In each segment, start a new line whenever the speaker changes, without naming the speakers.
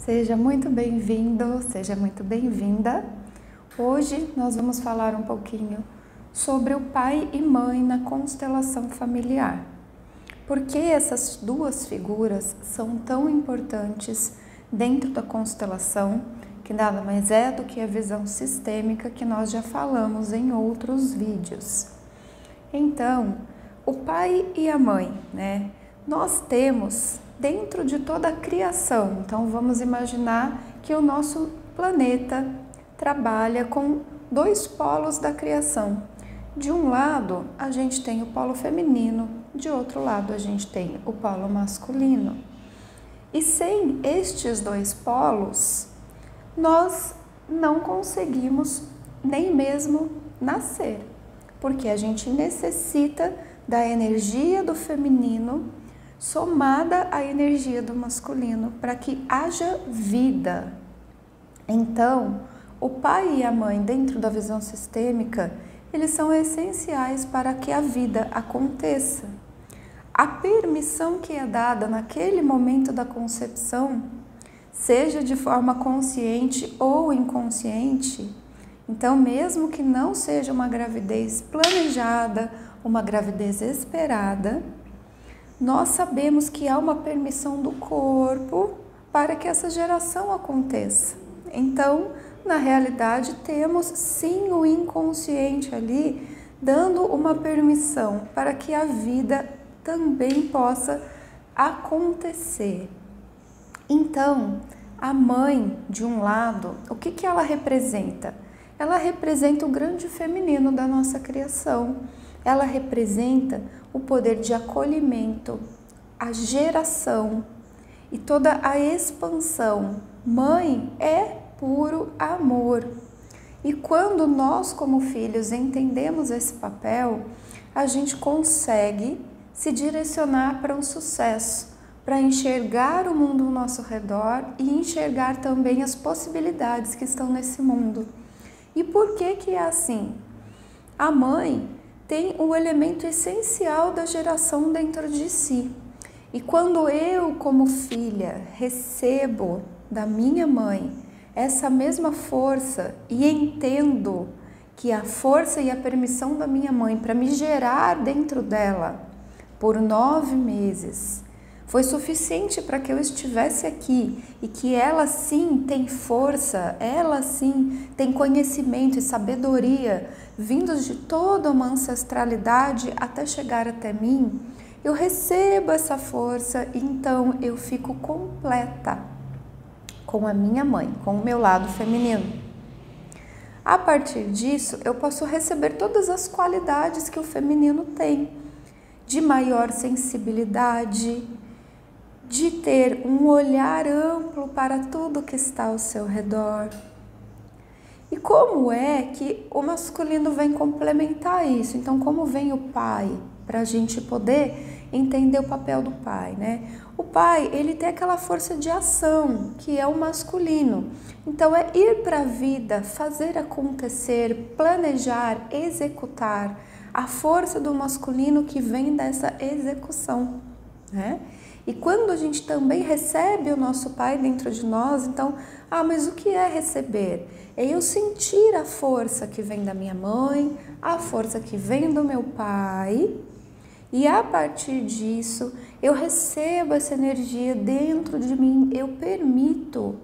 Seja muito bem-vindo, seja muito bem-vinda. Hoje nós vamos falar um pouquinho sobre o pai e mãe na constelação familiar. Por que essas duas figuras são tão importantes dentro da constelação, que nada mais é do que a visão sistêmica que nós já falamos em outros vídeos. Então, o pai e a mãe, né? Nós temos dentro de toda a criação, então vamos imaginar que o nosso planeta trabalha com dois polos da criação. De um lado, a gente tem o polo feminino, de outro lado, a gente tem o polo masculino. E sem estes dois polos, nós não conseguimos nem mesmo nascer, porque a gente necessita da energia do feminino somada à energia do masculino para que haja vida. Então, o pai e a mãe dentro da visão sistêmica, eles são essenciais para que a vida aconteça. A permissão que é dada naquele momento da concepção, seja de forma consciente ou inconsciente, então mesmo que não seja uma gravidez planejada, uma gravidez esperada, nós sabemos que há uma permissão do corpo para que essa geração aconteça. Então, na realidade, temos sim o inconsciente ali, dando uma permissão para que a vida também possa acontecer. Então, a mãe, de um lado, o que ela representa? Ela representa o grande feminino da nossa criação. Ela representa o poder de acolhimento, a geração e toda a expansão. Mãe é puro amor. E quando nós, como filhos, entendemos esse papel, a gente consegue se direcionar para um sucesso, para enxergar o mundo ao nosso redor e enxergar também as possibilidades que estão nesse mundo. E por que é assim? A mãe tem um elemento essencial da geração dentro de si. E quando eu, como filha, recebo da minha mãe essa mesma força e entendo que a força e a permissão da minha mãe para me gerar dentro dela por 9 meses foi suficiente para que eu estivesse aqui e que ela sim tem força, ela sim tem conhecimento e sabedoria vindos de toda uma ancestralidade até chegar até mim, eu recebo essa força e então eu fico completa com a minha mãe, com o meu lado feminino. A partir disso, eu posso receber todas as qualidades que o feminino tem, de maior sensibilidade, de ter um olhar amplo para tudo que está ao seu redor. E como é que o masculino vem complementar isso? Então, como vem o pai? Para a gente poder entender o papel do pai, né? O pai, ele tem aquela força de ação, que é o masculino. Então, é ir para a vida, fazer acontecer, planejar, executar. A força do masculino que vem dessa execução, né? E quando a gente também recebe o nosso pai dentro de nós, então, mas o que é receber? É eu sentir a força que vem da minha mãe, a força que vem do meu pai, e a partir disso, eu recebo essa energia dentro de mim, eu permito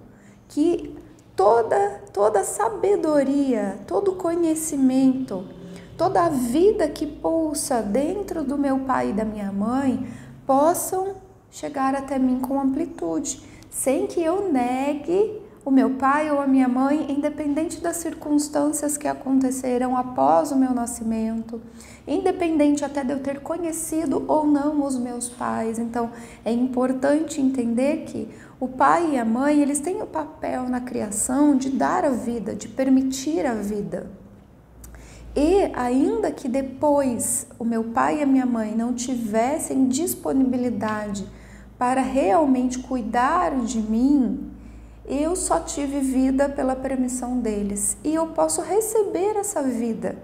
que toda sabedoria, todo conhecimento, toda a vida que pulsa dentro do meu pai e da minha mãe possam chegar até mim com amplitude, sem que eu negue o meu pai ou a minha mãe, independente das circunstâncias que aconteceram após o meu nascimento, independente até de eu ter conhecido ou não os meus pais. Então, é importante entender que o pai e a mãe, eles têm o papel na criação de dar a vida, de permitir a vida. E ainda que depois o meu pai e a minha mãe não tivessem disponibilidade para realmente cuidar de mim, eu só tive vida pela permissão deles. E eu posso receber essa vida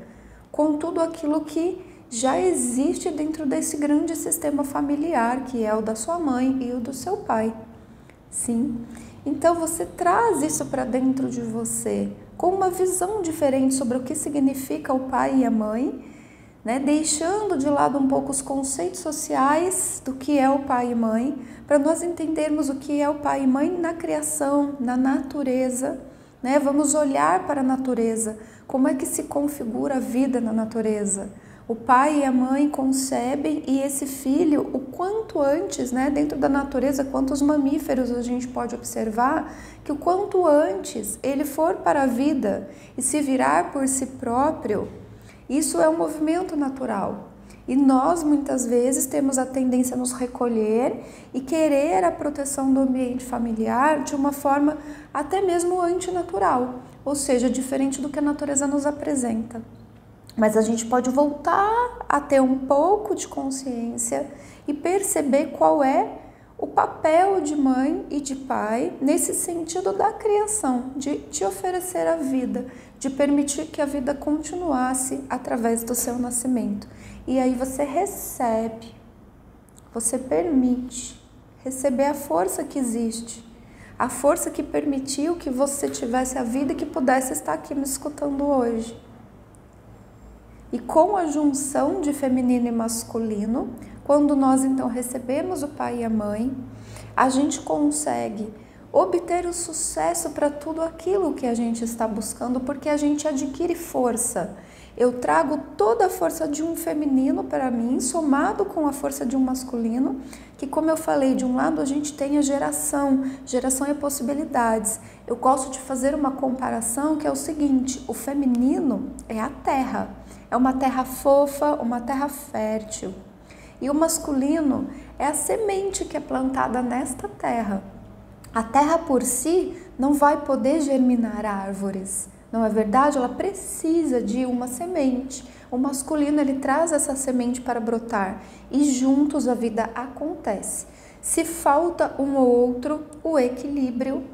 com tudo aquilo que já existe dentro desse grande sistema familiar, que é o da sua mãe e o do seu pai. Sim. Então você traz isso para dentro de você, com uma visão diferente sobre o que significa o pai e a mãe, né? Deixando de lado um pouco os conceitos sociais do que é o pai e mãe, para nós entendermos o que é o pai e mãe na criação, na natureza, né? Vamos olhar para a natureza, como é que se configura a vida na natureza. O pai e a mãe concebem e esse filho, o quanto antes, né, dentro da natureza, quantos mamíferos a gente pode observar, que o quanto antes ele for para a vida e se virar por si próprio, isso é um movimento natural. E nós, muitas vezes, temos a tendência a nos recolher e querer a proteção do ambiente familiar de uma forma até mesmo antinatural, ou seja, diferente do que a natureza nos apresenta. Mas a gente pode voltar a ter um pouco de consciência e perceber qual é o papel de mãe e de pai nesse sentido da criação, de te oferecer a vida, de permitir que a vida continuasse através do seu nascimento. E aí você recebe, você permite receber a força que existe, a força que permitiu que você tivesse a vida e que pudesse estar aqui me escutando hoje. E com a junção de feminino e masculino, quando nós então recebemos o pai e a mãe, a gente consegue obter o sucesso para tudo aquilo que a gente está buscando, porque a gente adquire força. Eu trago toda a força de um feminino para mim, somado com a força de um masculino, que, como eu falei, de um lado a gente tem a geração é possibilidades. Eu gosto de fazer uma comparação que é o seguinte: o feminino é a terra. É uma terra fofa, uma terra fértil. E o masculino é a semente que é plantada nesta terra. A terra por si não vai poder germinar árvores. Não é verdade? Ela precisa de uma semente. O masculino, ele traz essa semente para brotar e juntos a vida acontece. Se falta um ou outro, o equilíbrio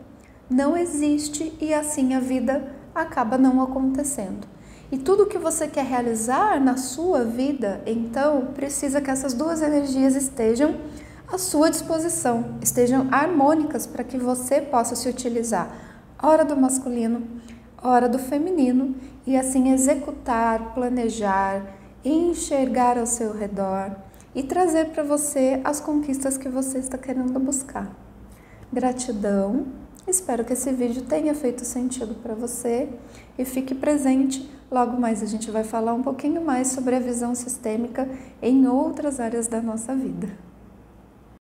não existe e assim a vida acaba não acontecendo. E tudo que você quer realizar na sua vida, então, precisa que essas duas energias estejam à sua disposição, estejam harmônicas para que você possa se utilizar a hora do masculino, a hora do feminino e assim executar, planejar, enxergar ao seu redor e trazer para você as conquistas que você está querendo buscar. Gratidão, espero que esse vídeo tenha feito sentido para você e fique presente. Logo mais a gente vai falar um pouquinho mais sobre a visão sistêmica em outras áreas da nossa vida.